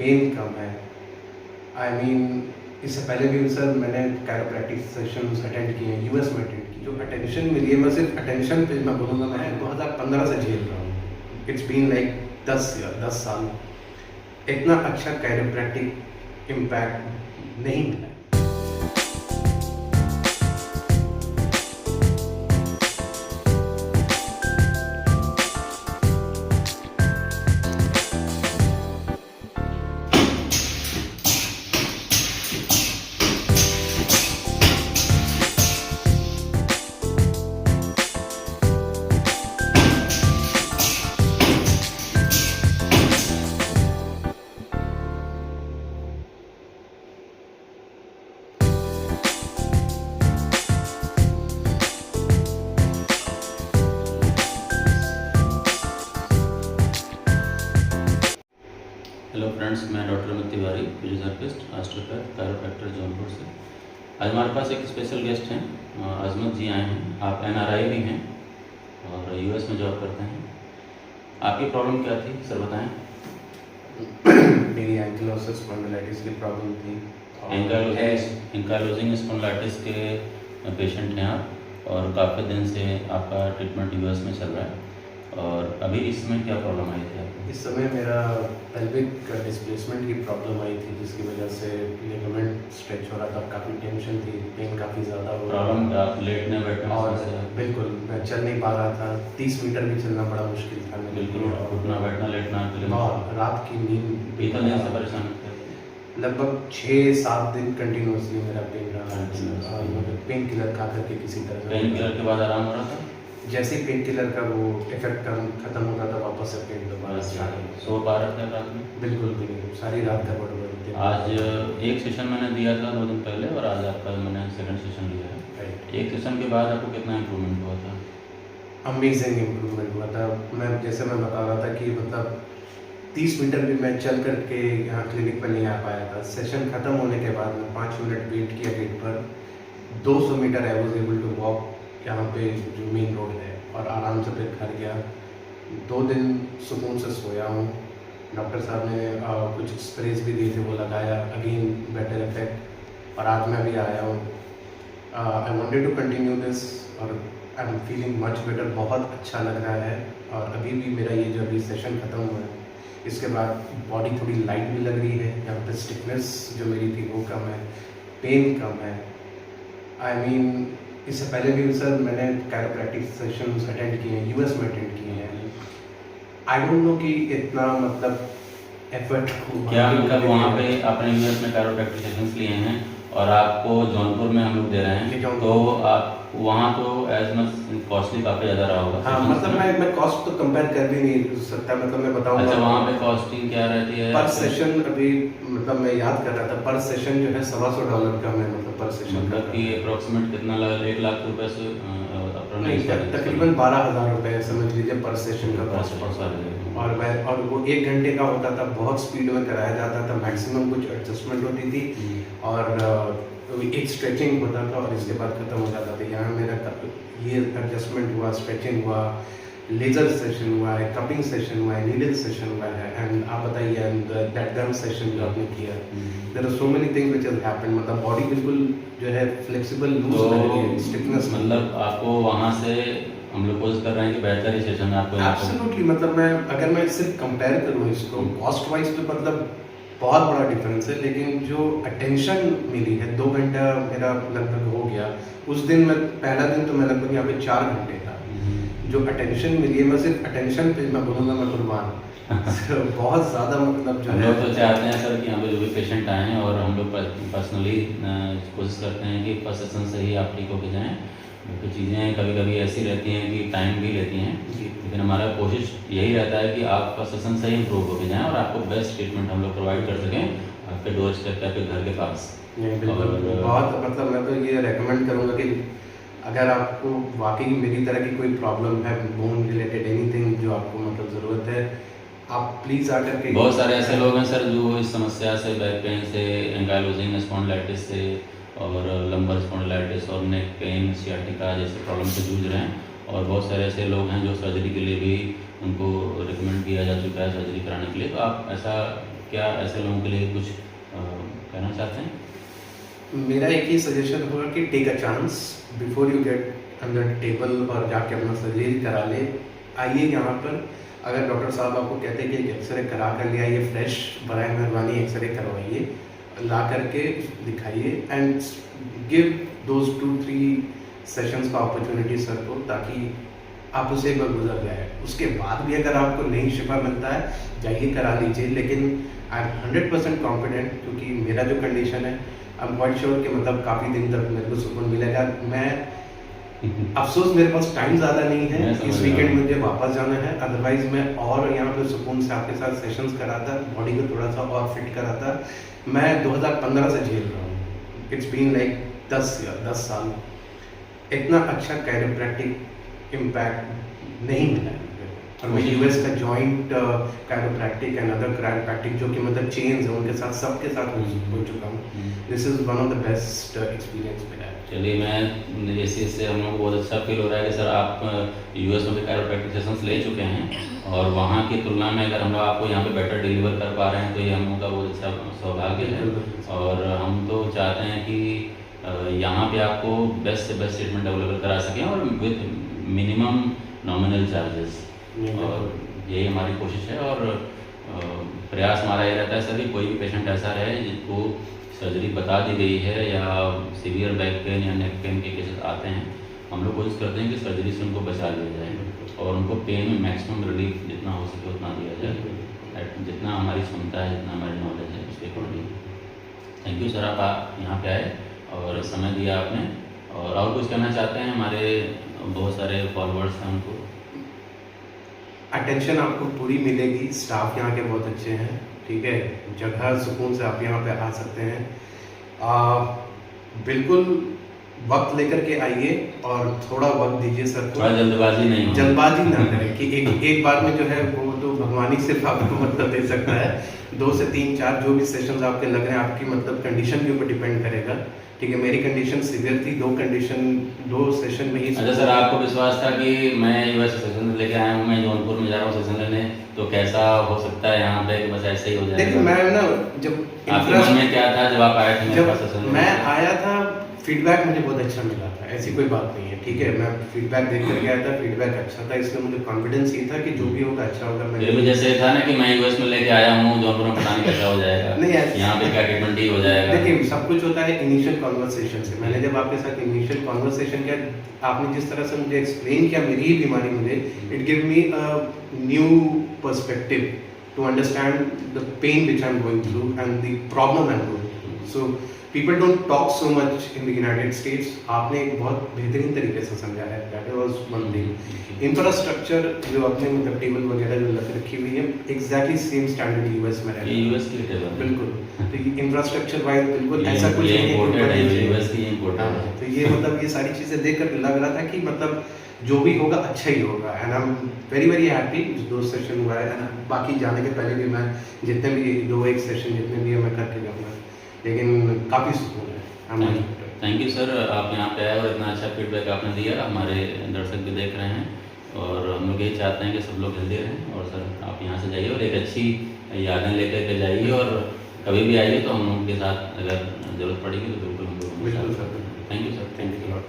Pen कम है। I mean इससे पहले भी सर मैंने कैरोप्रैक्टिक सेशंस अटेंड किए हैं, यूएस में अटेंड की। जो अटेंशन मिली है, मैं सिर्फ अटेंशन पे मैं बोलूँगा, मैं 2015 से झेल रहा हूँ। इट्स बीन लाइक 10 साल। इतना अच्छा कैरोप्रैक्टिक इम्पैक्ट नहीं मिला। हेलो फ्रेंड्स, मैं doctor Amit Tiwari, physiotherapist, osteopath, chiropractor Jaunpur से। आज हमारे पास एक स्पेशल गेस्ट हैं, अजमत जी आए हैं। आप एनआरआई भी हैं और यूएस में जॉब करते हैं। आपकी प्रॉब्लम क्या थी सर, बताएं। मेरी एंकिलोसिस स्पॉन्डिलाइटिस की प्रॉब्लम थी। एंकाइलोजिंग स्पॉन्डिलाइटिस के पेशेंट हैं आप, और काफ़ी दिन से आपका ट्रीटमेंट यूएस में चल रहा है। और अभी इस समय क्या प्रॉब्लम आई थी आपको? इस समय मेरा पेल्विक डिस्प्लेसमेंट की प्रॉब्लम आई थी, जिसकी वजह से लिगामेंट स्ट्रेच हो रहा था, काफ़ी टेंशन थी, पेन काफ़ी ज़्यादा हो रहा प्रॉब्लम आप लेटने बैठने और से? बिल्कुल मैं चल नहीं पा रहा था। 30 मीटर भी चलना बड़ा मुश्किल था मेरे लिए। बिल्कुल उठना बैठना लेटना के लिए बहुत रात की नींद कितने दिन से परेशान थे? लगभग 6-7 दिन कंटिन्यूसली मेरा पेन रहा। Continuously। और मतलब पेन किलर खा करके किसी तरह पेन किलर के बाद आराम हो रहा था? जैसे ही पेन किलर का वो इफेक्ट खत्म होता था, वापस से पेन दोबारा स्टार्ट हो। सो पा रहे थे रात में? बिल्कुल भी नहीं, सारी रात का बड़ थी। आज एक सेशन मैंने दिया था 2 दिन पहले, और आज आपका मैंने सेकंड सेशन लिया है। राइट। एक सेशन के बाद आपको कितना इम्प्रूवमेंट हुआ था? अमेजिंग इम्प्रूवमेंट हुआ था। मैं बता रहा था कि मतलब 30 मीटर भी मैं चल करके यहाँ क्लिनिक पर नहीं आ पाया था। सेशन खत्म होने के बाद मैं 5 मिनट वेट किया गेट पर। 200 metres I was able to walk यहाँ पे जो मेन रोड है, और आराम से फिर घर गया। 2 दिन सुकून से सोया हूँ। डॉक्टर साहब ने कुछ स्प्रेज भी दिए थे, वो लगाया, अगेन बेटर इफेक्ट, और आज मैं भी आया हूँ। I wanted to continue this, और I am feeling much better. बहुत अच्छा लग रहा है। और अभी भी मेरा ये जो अभी सेशन ख़त्म हुआ है, इसके बाद बॉडी थोड़ी लाइट भी लग रही है। यहाँ पे स्टिफनेस जो मेरी थी वो कम है, पेन कम है। आई मीन इससे पहले भी सर मैंने कैरोप्रैक्टिक सेशंस अटेंड किए हैं, यूएस में अटेंड किए हैं। आई डोंट नो कि इतना मतलब एफर्ट क्या मतलब वहाँ पे आपने यूएस में कैरोप्रैक्टिक सेशंस लिए हैं और आपको जौनपुर में हम लोग दे रहे हैं, तो आप वहाँ तो एज मच कॉस्टली काफ़ी ज़्यादा रहा होगा? हाँ, मतलब मैं कॉस्ट तो कंपेयर कर भी नहीं सकता। मतलब मैं बताऊँगा। अच्छा, वहाँ पे कॉस्टिंग क्या रहती है पर सेशन? अभी मतलब मैं याद कर रहा था, पर सेशन जो है $125 का है, मतलब पर सेशन। मतलब कि अप्रोक्सीमेट कितना लगा? 1 लाख रुपए से नहीं, तकरीबन 12,000 रुपये समझ लीजिए पर सेशन का कॉस्ट। और वो 1 घंटे का होता था, बहुत स्पीड में कराया जाता था, मैक्सिमम कुछ एडजस्टमेंट होती थी, और एक स्ट्रेचिंग होता था, और इसके बाद खत्म हो जाता था। यहाँ मेरा ये एडजस्टमेंट हुआ, स्ट्रेचिंग हुआ, लेजर सेशन हुआ है, कपिंग सेशन हुआ है, नीडल सेशन हुआ है, एंड आप बताइए, एंड दैट गन सेशन जो आपने किया, there are so many things which has happened. मतलब बॉडी बिल्कुल जो है फ्लेक्सिबल, लूज लग रही है, स्टिफनेस। मतलब आपको वहाँ से हम लोग कोशिश कर रहे हैं कि बेहतर ही सेशन आपको। एब्सोल्युटली। मतलब अगर मैं सिर्फ कंपेयर करूँ इसको कॉस्ट वाइज, तो मतलब बहुत बड़ा डिफरेंस है। लेकिन जो अटेंशन मिली है, 2 घंटा मेरा लगभग हो गया। उस दिन मैं पहला दिन तो मैं लगभग यहाँ पे 4 घंटे था। जो अटेंशन मिली है, मैं सिर्फ अटेंशन पे मैं बोलूँगा मैं कुर्बान। बहुत ज़्यादा मतलब जो हम है। लोग तो चाहते हैं सर कि यहाँ पे जो भी पेशेंट आए हैं, और हम लोग पर्सनली कोशिश करते हैं कि फर्स्ट सेशन से ही आप ठीक होके जाएँ। तो चीज़ें कभी कभी ऐसी रहती हैं कि टाइम भी लेती हैं, लेकिन हमारा कोशिश यही रहता है कि आप फर्स्ट सेशन से ही इम्प्रूव होके जाएँ और आपको बेस्ट ट्रीटमेंट हम लोग प्रोवाइड कर सकें आपके डोर स्टेप पे, आपके घर के पास। बहुत मतलब मैं तो ये रेकमेंड करूँगा कि अगर आपको वाकई मेरी तरह की कोई प्रॉब्लम है, बोन रिलेटेड एनीथिंग जो आपको मतलब ज़रूरत है, आप प्लीज़ आकर के। बहुत सारे ऐसे लोग हैं सर जो इस समस्या से, बैक पेन से, एंकाइलोजिंग स्पॉन्डिलाइटिस से, और लंबर स्पॉन्डिलाइटिस और नेक पेन, सियाटिका जैसे प्रॉब्लम से जूझ रहे हैं। और बहुत सारे ऐसे लोग हैं जो सर्जरी के लिए भी उनको रिकमेंड किया जा चुका है सर्जरी कराने के लिए। तो आप ऐसा क्या ऐसे लोगों के लिए कुछ कहना चाहते हैं? मेरा एक ही सजेशन होगा कि take a chance before you get under table और जाके अपना सर्जरी करा ले। आइए यहाँ पर, अगर डॉक्टर साहब आपको कहते हैं कि एक एक्सरे करा कर ले आइए फ्रेश, बराए मेहरबानी एक्सरे करवाइए, ला करके दिखाइए एंड गिव दोज 2-3 सेशंस का अपॉर्चुनिटी सर को, ताकि आप उसे एक बार गुजर जाए। उसके बाद भी अगर आपको नहीं शिफा मिलता है, जाइए करा लीजिए। लेकिन आई एम 100% कॉन्फिडेंट, क्योंकि मेरा जो कंडीशन है आई एम क्वाइट श्योर कि मतलब काफ़ी दिन तक मेरे को सुकून मिलेगा। मैं अफसोस मेरे पास टाइम ज़्यादा नहीं है, इस वीकेंड मुझे वापस जाना है, अदरवाइज मैं और यहाँ पे सुकून से आपके साथ सेशंस कराता, बॉडी को थोड़ा सा और फिट कराता। मैं 2015 से झेल रहा हूँ, इट्स बीन लाइक 10 साल। इतना अच्छा कैरोप्रैक्टिक इम्पैक्ट नहीं मिला है मुझे। और मैं यूएस का joint chiropractic and other chiropractic जो कि मतलब चेन्स है उनके साथ सबके साथ हो चुका हूँ। This is one of the best experience मेरा है। चलिए, मैं जैसे इससे हम लोग को बहुत अच्छा फील हो रहा है कि सर आप यूएस में भी कैरोप्रैक्टिक सेशंस ले चुके हैं और वहाँ की तुलना में अगर हम लोग आपको यहाँ पे बेटर डिलीवर कर पा रहे हैं तो ये हम लोग का बहुत अच्छा सौभाग्य है। और हम तो चाहते हैं कि यहाँ पे आपको बेस्ट से बेस्ट ट्रीटमेंट अवेलेबल करा सकें और विद मिनिमम नॉमिनल चार्जेस, और यही हमारी कोशिश है। और प्रयास हमारा ये रहता है सर कि कोई भी पेशेंट ऐसा रहे जिसको सर्जरी बता दी गई है या सीवियर बैक पेन या नेक पेन के केसेस आते हैं, हम लोग कोशिश करते हैं कि सर्जरी से उनको बचा लिया जाए और उनको पेन में मैक्सिमम रिलीफ जितना हो सके उतना दिया जाए, जितना हमारी क्षमता है, जितना हमारी नॉलेज है उसके अकॉर्डिंग। थैंक यू सर, आप यहाँ पे आए और समय दिया आपने। और कुछ कहना चाहते हैं? हमारे बहुत सारे फॉलोअर्स हैं, उनको अटेंशन आपको पूरी मिलेगी, स्टाफ यहाँ के बहुत अच्छे हैं, ठीक है, जगह सुकून से आप यहाँ पे आ सकते हैं। बिल्कुल वक्त लेकर के आइए और थोड़ा वक्त दीजिए सर को, थोड़ा जल्दबाजी ना करें कि एक बार में जो है वो तो भगवान ही सिर्फ आपको मतलब दे सकता है। 2 से 3-4 जो भी सेशंस आपके लग रहे हैं आपकी मतलब कंडीशन के ऊपर डिपेंड करेगा, ठीक है। मेरी कंडीशन सीवियर थी, 2 सेशन में ही। अच्छा सर, आपको विश्वास था कि मैं यूएस सेशन लेके आया हूँ, मैं जौनपुर में जा रहा हूँ सेशन लेने, तो कैसा हो सकता है यहाँ पे बस ऐसे ही हो जाएगा? देखिए मैं ना, जब आपके मन में क्या था जब आप आए थे मेरे पास सेशन? मैं आया था, फीडबैक मुझे बहुत अच्छा मिला था, ऐसी कोई बात नहीं है, ठीक है। मैं फीडबैक देख कर गया था, फीडबैक अच्छा था, इसलिए मुझे कॉन्फिडेंस ये था कि जो भी होगा अच्छा होगा। मैं जैसे था ना कि मैं यूएस में लेके आया हूँ, जौनपुर में पता नहीं कैसा हो जाएगा, नहीं यहाँ पे क्या ट्रीटमेंट ही हो जाएगा। देखिए सब कुछ होता है इनिशियल कॉन्वर्सेशन से। मैंने जब आपके साथ इनिशियल कॉन्वर्सेशन किया, आपने जिस तरह से मुझे एक्सप्लेन किया मेरी ही बीमारी, मुझे it give me a new perspective to understand the pain which I am going through and the problem I am going through. So people don't talk so much in the United States. आपने एक बहुत बेहतरीन तरीके से समझाया है, that was one thing. Infrastructure जो अपने मतलब टेबल वगैरह जो लग रखी हुई है, एग्जैक्टली सेम स्टैंडर्ड यूएस में रहता है। यूएस की टेबल बिल्कुल, तो इंफ्रास्ट्रक्चर वाइज बिल्कुल ऐसा कुछ नहीं है, यूएस की इम्पोर्टेंट है। तो ये मतलब ये सारी चीज़ें देख कर लग रहा था कि मतलब जो भी होगा अच्छा ही होगा। And I am very very happy. 2 session हुआ है, बाकी जाने के पहले भी मैं जितने भी 2-1 सेशन जितने भी है मैं करके जाऊँगा, लेकिन काफ़ी सुकून है। थैंक यू सर, आप यहाँ पे आए और इतना अच्छा फीडबैक आपने दिया, हमारे दर्शक भी देख रहे हैं और हम लोग यही चाहते हैं कि सब लोग हेल्दी रहें। और सर आप यहाँ से जाइए और एक अच्छी यादें लेकर के जाइए और कभी भी आइए तो हम लोग के साथ अगर ज़रूरत पड़ेगी तो बिल्कुल हम लोग। बिल्कुल sir, thank you sir, thank you.